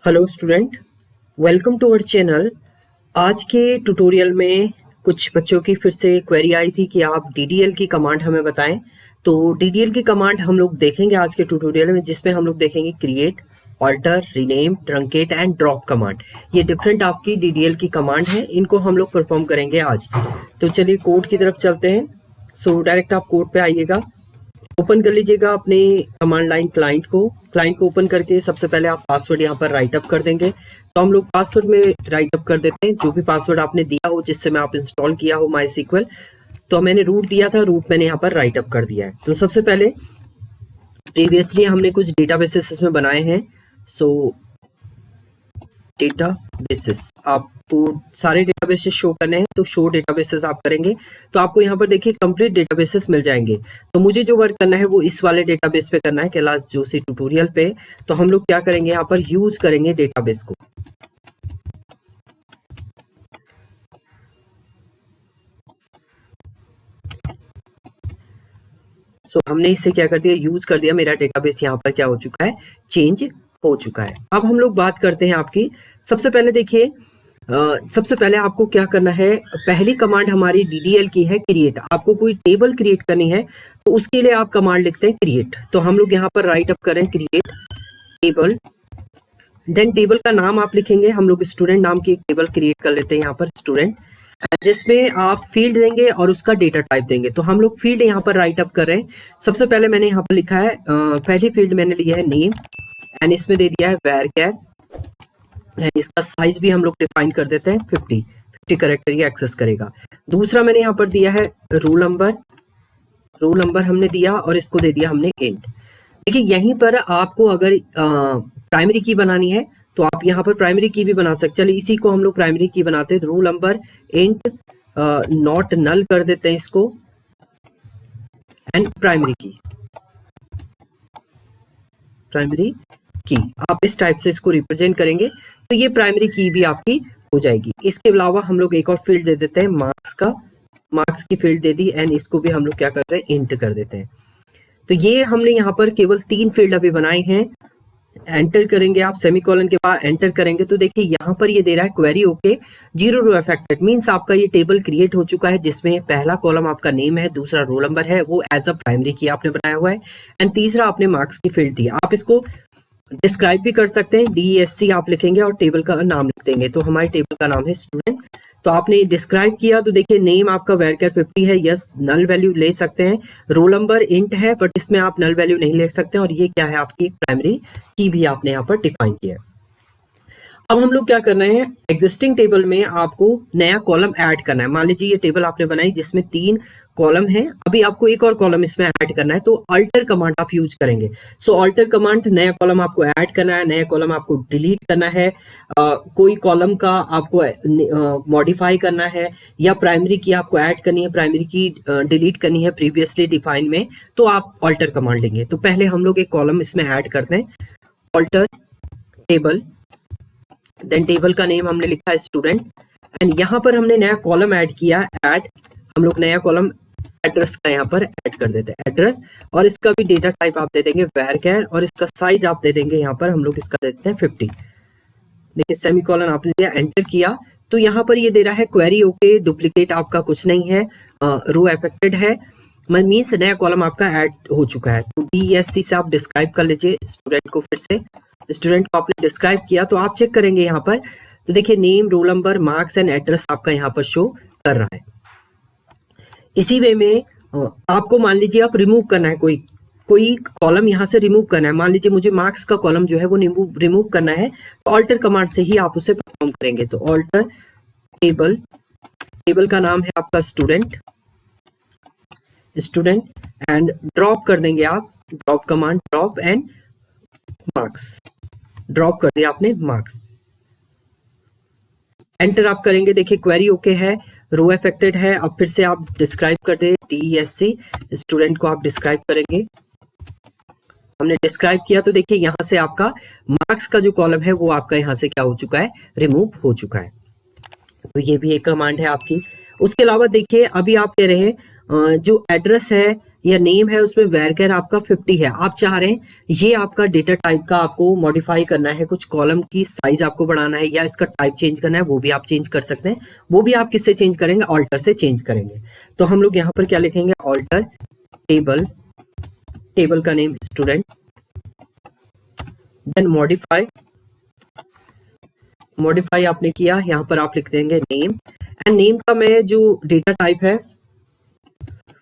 Hello student, welcome to our channel. आज के tutorial में कुछ बच्चों की फिर से क्वेरी आई थी कि आप डीडीएल की कमांड हमें बताएं। तो डीडीएल की कमांड हम लोग देखेंगे आज के ट्यूटोरियल में, जिसमें हम लोग देखेंगे create, alter, rename, truncate and drop command. ये डिफरेंट आपकी डीडीएल की कमांड है, इनको हम लोग परफॉर्म करेंगे आज। तो चलिए कोड की तरफ चलते हैं। सो डायरेक्ट आप कोड पे आइएगा, ओपन कर लीजिएगा अपने कमांड लाइन क्लाइंट को ओपन करके सबसे पहले आप पासवर्ड यहाँ पर राइट अप कर देंगे। तो हम लोग पासवर्ड में राइट अप कर देते हैं जो भी पासवर्ड आपने दिया हो, जिससे मैं आप इंस्टॉल किया हो माई सीक्वल। तो मैंने रूट दिया था, रूट मैंने यहाँ पर राइट अप कर दिया है। तो सबसे पहले प्रीवियसली हमने कुछ डेटाबेसेस इसमें बनाए हैं। सो डेटाबेसेस आपको सारे डेटाबेसेस शो करने हैं, तो शो डेटाबेसेस आप करेंगे तो आपको यहाँ पर देखिए कंप्लीट डेटाबेसेस मिल जाएंगे। तो मुझे जो वर्क करना है वो इस वाले डेटाबेस पे करना है, कैलाश जोशी ट्यूटोरियल पे। तो हम लोग क्या करेंगे, यहाँ पर यूज करेंगे डेटाबेस को। सो हमने इसे क्या कर दिया, यूज कर दिया। मेरा डेटाबेस यहाँ पर क्या हो चुका है, चेंज हो चुका है। अब हम लोग बात करते हैं आपकी। सबसे पहले देखिए, सबसे पहले आपको क्या करना है, पहली कमांड हमारी डीडीएल की है क्रिएट। आपको कोई टेबल क्रिएट करनी है तो उसके लिए आप कमांड लिखते हैं क्रिएट। तो हम लोग यहाँ पर राइट अप करें क्रिएट टेबल, देन टेबल का नाम आप लिखेंगे। हम लोग स्टूडेंट नाम की एक टेबल क्रिएट कर लेते हैं यहाँ पर स्टूडेंट, जिसमें आप फील्ड देंगे और उसका डेटा टाइप देंगे। तो हम लोग फील्ड यहाँ पर राइट अप कर रहे हैं। सबसे पहले मैंने यहाँ पर लिखा है, पहली फील्ड मैंने लिया है नेम एंड इसमें दे दिया है varchar। इसका साइज भी हम लोग डिफाइन कर देते हैं 50 कैरेक्टर ये एक्सेस करेगा। दूसरा मैंने यहाँ पर दिया है रोल नंबर हमने दिया और इसको दे दिया हमने इंट। देखिए यहीं पर आपको अगर प्राइमरी की बनानी है तो आप यहाँ पर प्राइमरी की भी बना सकते। चलिए इसी को हम लोग प्राइमरी की बनाते हैं। Roll number int not null कर देते हैं इसको, एंड प्राइमरी की आप इस टाइप से इसको रिप्रेजेंट करेंगे तो ये प्राइमरी की भी आपकी हो जाएगी। इसके अलावा हम लोग एक और फील्ड दे देते हैं मार्क्स की फील्ड दे दी, एंड इसको भी हम लोग क्या करते हैं, इंट कर देते हैं। तो ये हमने यहाँ पर केवल 3 फील्ड अभी बनाए हैं। एंटर करेंगे आप, सेमीकोलन के बाद एंटर करेंगे तो देखिए यहाँ पर ये दे रहा है query okay 0 row affected. Means आपका ये टेबल क्रिएट हो चुका है, जिसमें पहला कॉलम आपका नेम है, दूसरा रोल नंबर है, वो एज अ प्राइमरी की आपने बनाया हुआ है, एंड तीसरा आपने मार्क्स की फील्ड दी। आप इसको डिस्क्राइब भी कर सकते हैं, DESC आप लिखेंगे और टेबल का नाम लिख देंगे। तो हमारे टेबल का नाम है स्टूडेंट। तो आपने डिस्क्राइब किया तो देखिए नेम आपका varchar 50 है, यस नल वैल्यू ले सकते हैं। रोल नंबर इंट है बट इसमें आप नल वैल्यू नहीं ले सकते, और ये क्या है आपकी प्राइमरी की भी आपने यहाँ पर डिफाइन किया है। अब हम लोग क्या कर रहे हैं, एग्जिस्टिंग टेबल में आपको नया कॉलम ऐड करना है। मान लीजिए ये टेबल आपने बनाई जिसमें 3 कॉलम है, अभी आपको एक और कॉलम इसमें ऐड करना है, तो अल्टर कमांड आप यूज करेंगे। सो अल्टर कमांड, नया कॉलम आपको ऐड करना है, नया कॉलम आपको डिलीट करना है, कोई कॉलम का आपको मॉडिफाई करना है, या प्राइमरी की आपको ऐड करनी है, प्राइमरी की डिलीट करनी है प्रीवियसली डिफाइन में, तो आप अल्टर कमांड लेंगे। तो पहले हम लोग एक कॉलम इसमें ऐड करते हैं, अल्टर टेबल, देन टेबल का नेम हमने लिखा है स्टूडेंट, एंड यहाँ पर हमने नया कॉलम ऐड किया, ऐड हम लोग नया कॉलम एड्रेस का यहाँ पर ऐड कर देते हैं एड्रेस, और इसका भी डेटा टाइप आप दे देंगे varchar, और इसका साइज आप दे देंगे यहाँ पर हम लोग इसका दे देते हैं 50। देखिए सेमीकोलन आपने दिया, एंटर किया तो यहाँ पर ये दे रहा है क्वेरी ओके, डुप्लीकेट आपका कुछ नहीं है, रो अफेक्टेड है, मीन्स नया कॉलम आपका ऐड हो चुका है। तो DESC से आप डिस्क्राइब कर लीजिए स्टूडेंट को। फिर से स्टूडेंट को आपने डिस्क्राइब किया तो आप चेक करेंगे यहाँ पर, तो देखिए name, roll number, marks and address आपका यहाँ पर शो कर रहा है। इसी वे में आपको मान लीजिए आप रिमूव करना है, कोई कॉलम यहाँ से रिमूव करना है। मान लीजिए मुझे मार्क्स का कॉलम जो है वो रिमूव करना है, तो ऑल्टर कमांड से ही आप उसे परफॉर्म करेंगे। तो ऑल्टर टेबल का नाम है आपका स्टूडेंट एंड ड्रॉप कर देंगे आप, drop command, drop and marks, drop कर दिया आपने मार्क्स, एंटर आप करेंगे। देखिए क्वेरी ओके है, रो अफेक्टेड है। अब फिर से आप डिस्क्राइब कर दे, DESC स्टूडेंट को आप डिस्क्राइब करेंगे। हमने डिस्क्राइब किया तो देखिए यहाँ से आपका मार्क्स का जो कॉलम है वो आपका यहाँ से क्या हो चुका है, रिमूव हो चुका है। तो ये भी एक कमांड है आपकी। उसके अलावा देखिए अभी आप कह रहे हैं जो एड्रेस है या नेम है उसमें varchar आपका 50 है, आप चाह रहे हैं ये आपका डेटा टाइप का आपको मॉडिफाई करना है, कुछ कॉलम की साइज आपको बढ़ाना है या इसका टाइप चेंज करना है, वो भी आप चेंज कर सकते हैं। वो भी आप किससे चेंज करेंगे? ऑल्टर से चेंज करेंगे। तो हम लोग यहाँ पर क्या लिखेंगे? ऑल्टर टेबल, टेबल का name student, then modify, modify आपने किया, यहाँ पर आप लिख देंगे नेम, एंड नेम का मैं जो डेटा टाइप है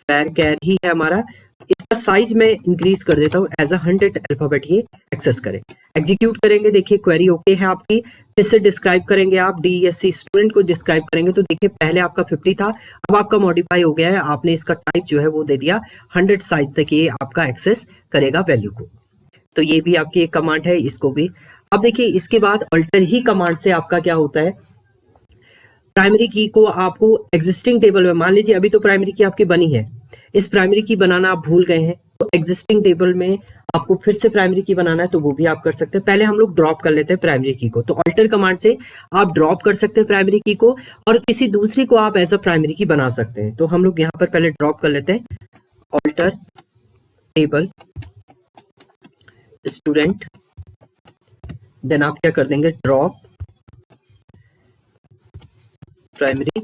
varchar ही है हमारा, इसका साइज मैं इंक्रीज कर देता हूँ एज अ 100 अल्फाबेट ये एक्सेस करे। एग्जीक्यूट करेंगे, देखिए क्वेरी ओके है आपकी। फिर से डिस्क्राइब करेंगे आप, DESC स्टूडेंट को डिस्क्राइब करेंगे तो देखिए पहले आपका 50 था, अब आपका मॉडिफाई हो गया है, आपने इसका टाइप जो है वो दे दिया 100 साइज तक ये आपका एक्सेस करेगा वैल्यू को। तो ये भी आपकी एक कमांड है, इसको भी। अब देखिए इसके बाद अल्टर ही कमांड से आपका क्या होता है, प्राइमरी की को आपको एग्जिस्टिंग टेबल में, मान लीजिए अभी तो प्राइमरी की आपकी बनी है, इस प्राइमरी की बनाना आप भूल गए हैं, तो एग्जिस्टिंग टेबल में आपको फिर से प्राइमरी की बनाना है तो वो भी आप कर सकते हैं। पहले हम लोग ड्रॉप कर लेते हैं प्राइमरी की को, तो अल्टर कमांड से आप ड्रॉप कर सकते हैं प्राइमरी की को और किसी दूसरी को आप एज अ प्राइमरी की बना सकते हैं। तो हम लोग यहाँ पर पहले ड्रॉप कर लेते हैं, अल्टर टेबल स्टूडेंट, देन आप क्या कर देंगे? ड्रॉप प्राइमरी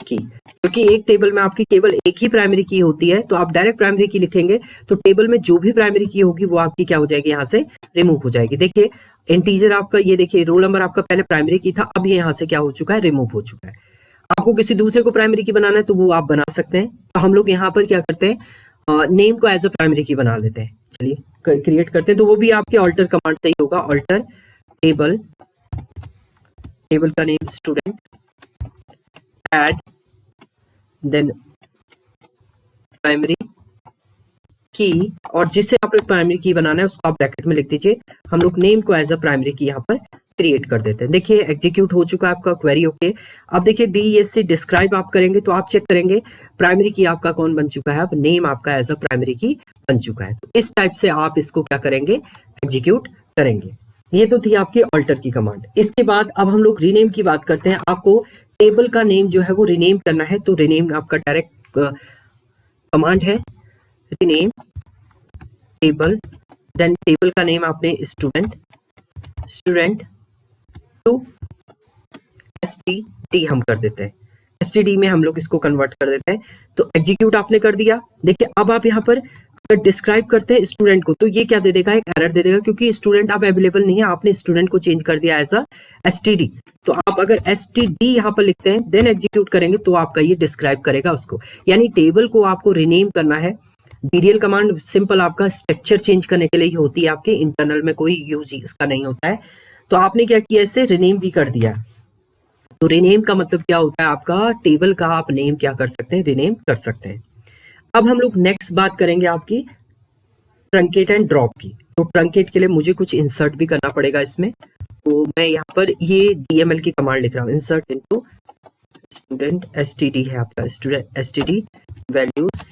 की, क्योंकि एक टेबल में आपकी केवल एक ही प्राइमरी की होती है, तो आप डायरेक्ट प्राइमरी की लिखेंगे तो टेबल में जो भी प्राइमरी की होगी वो आपकी क्या हो जाएगी? यहाँ से रिमूव हो जाएगी। देखिए इंटीजर आपका, ये देखिए रोल नंबर आपका पहले प्राइमरी की था, अब ये यहाँ से क्या हो चुका है? रिमूव हो चुका है। आपको किसी दूसरे को प्राइमरी की बनाना है तो वो आप बना सकते हैं। तो हम लोग यहाँ पर क्या करते हैं, नेम को एज अ प्राइमरी की बना लेते हैं। चलिए क्रिएट करते हैं, तो वो भी आपके ऑल्टर कमांड से ही होगा। ऑल्टर टेबल, टेबल का name student, add, then primary key, और जिससे आपने प्राइमरी की बनाना है उसको आप ब्रैकेट में लिख दीजिए। हम लोग नेम को एज अ प्राइमरी की यहाँ पर क्रिएट कर देते हैं। देखिए एग्जीक्यूट हो चुका है आपका क्वेरी ओके। अब देखिए DESC डिस्क्राइब आप करेंगे तो आप चेक करेंगे प्राइमरी की आपका कौन बन चुका है, अब नेम आपका एज अ प्राइमरी की बन चुका है। तो इस टाइप से आप इसको क्या करेंगे? एग्जीक्यूट करेंगे। ये तो थी आपकी ऑल्टर की कमांड। इसके बाद अब हम लोग रीनेम की बात करते हैं। आपको टेबल का नेम जो है वो रीनेम करना है, तो रीनेम आपका डायरेक्ट कमांड है, रीनेम टेबल, देन टेबल का नेम आपने स्टूडेंट, स्टूडेंट टू STD हम कर देते हैं, STD में हम लोग इसको कन्वर्ट कर देते हैं। तो एग्जीक्यूट आपने कर दिया। देखिए अब आप यहाँ पर अगर डिस्क्राइब करते हैं स्टूडेंट को तो ये क्या दे देगा? एक एरर दे देगा, क्योंकि स्टूडेंट अब अवेलेबल नहीं है, आपने स्टूडेंट को चेंज कर दिया एज अ STD। तो आप अगर STD यहाँ पर लिखते हैं देन एग्जीक्यूट करेंगे तो आपका ये डिस्क्राइब करेगा उसको। यानी टेबल को आपको रीनेम करना है। DDL कमांड सिंपल आपका स्ट्रक्चर चेंज करने के लिए ही होती है, आपके इंटरनल में कोई यूज इसका नहीं होता है। तो आपने क्या किया? इसे रीनेम भी कर दिया। तो रीनेम का मतलब क्या होता है? आपका टेबल का आप नेम क्या कर सकते हैं? रीनेम कर सकते हैं। अब हम लोग नेक्स्ट बात करेंगे आपकी ट्रंकेट एंड ड्रॉप की। तो ट्रंकेट के लिए मुझे कुछ इंसर्ट भी करना पड़ेगा इसमें, तो मैं यहाँ पर ये DML की कमांड लिख रहा हूँ, इंसर्ट इनटू स्टूडेंट STD है आपका, स्टूडेंट STD वैल्यूज,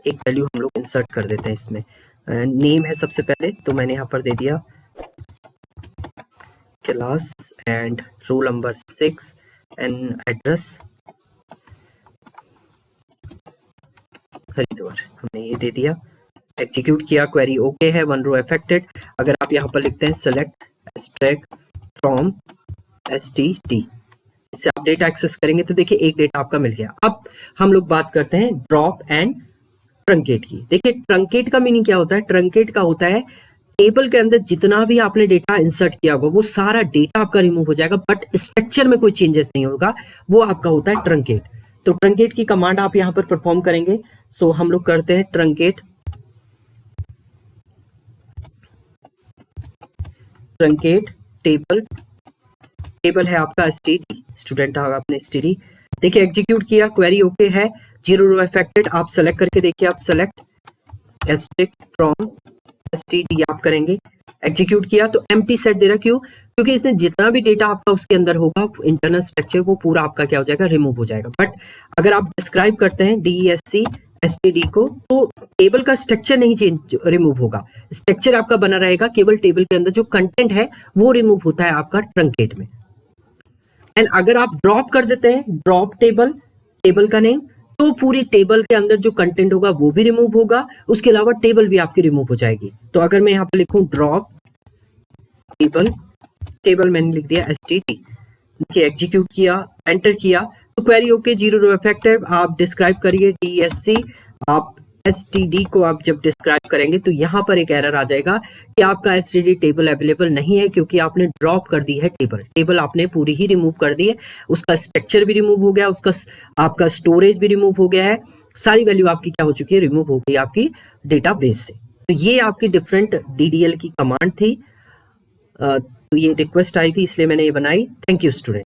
एक वैल्यू हम लोग इंसर्ट कर देते हैं इसमें। नेम है सबसे पहले, तो मैंने यहाँ पर दे दिया class and roll number 6 and address Haridwar, हमने ये दे दिया। एग्जीक्यूट किया, क्वेरी ओके है, 1 रो अफेक्टेड। अगर आप यहाँ पर लिखते हैं सेलेक्ट एक्सट्रैक्ट फ्रॉम STD, इससे आप डेटा एक्सेस करेंगे तो देखिए एक डेटा आपका मिल गया। अब हम लोग बात करते हैं ड्रॉप एंड ट्रंकेट की। देखिए ट्रंकेट का मीनिंग क्या होता है? ट्रंकेट का होता है टेबल के अंदर जितना भी आपने डेटा इंसर्ट किया होगा वो सारा डेटा आपका रिमूव हो जाएगा, बट स्ट्रक्चर में कोई चेंजेस नहीं होगा, वो आपका होता है ट्रंकेट। तो ट्रंकेट की कमांड आप यहाँ पर परफॉर्म करेंगे। सो हम लोग करते हैं ट्रंकेट, ट्रंकेट टेबल, टेबल है आपका STD, स्टूडेंट होगा अपने STD। देखिए एग्जीक्यूट किया, क्वेरी ओके है, 0 रो अफेक्टेड। आप सेलेक्ट करके देखिए, आप सेलेक्ट एक्सट्रैक्ट फ्रॉम STD आप करेंगे, एग्जीक्यूट किया तो एम्प्टी सेट दे रहा, क्यों? क्योंकि इसने जितना भी डेटा आपका उसके अंदर होगा इंटरनल स्ट्रक्चर वो पूरा आपका क्या हो जाएगा? रिमूव हो जाएगा। बट अगर आप डिस्क्राइब करते हैं DESC STD को तो टेबल का स्ट्रक्चर नहीं चेंज रिमूव होगा, स्ट्रक्चर आपका बना रहेगा, केवल टेबल के अंदर जो कंटेंट है वो रिमूव होता है आपका ट्रंकेट में। एंड अगर आप ड्रॉप कर देते हैं, ड्रॉप टेबल, टेबल का नेम, तो पूरी टेबल के अंदर जो कंटेंट होगा वो भी रिमूव होगा, उसके अलावा टेबल भी आपकी रिमूव हो जाएगी। तो अगर मैं यहाँ पर लिखूं ड्रॉप टेबल मैंने लिख दिया std, देखिए एग्जीक्यूट किया, एंटर किया, तो क्वेरी ओके, 0 रो इफेक्ट है। आप डिस्क्राइब करिए DSC, आप std को आप जब डिस्क्राइब करेंगे तो यहाँ पर एक एरर आ जाएगा कि आपका std टेबल अवेलेबल नहीं है, क्योंकि आपने ड्रॉप कर दी है टेबल आपने पूरी ही रिमूव कर दी है, उसका स्ट्रक्चर भी रिमूव हो गया, उसका आपका स्टोरेज भी रिमूव हो गया है, सारी वैल्यू आपकी क्या हो चुकी है, रिमूव हो गई आपकी डेटाबेस से। तो ये आपकी डिफरेंट DDL की कमांड थी। तो ये रिक्वेस्ट आई थी इसलिए मैंने ये बनाई। Thank you student.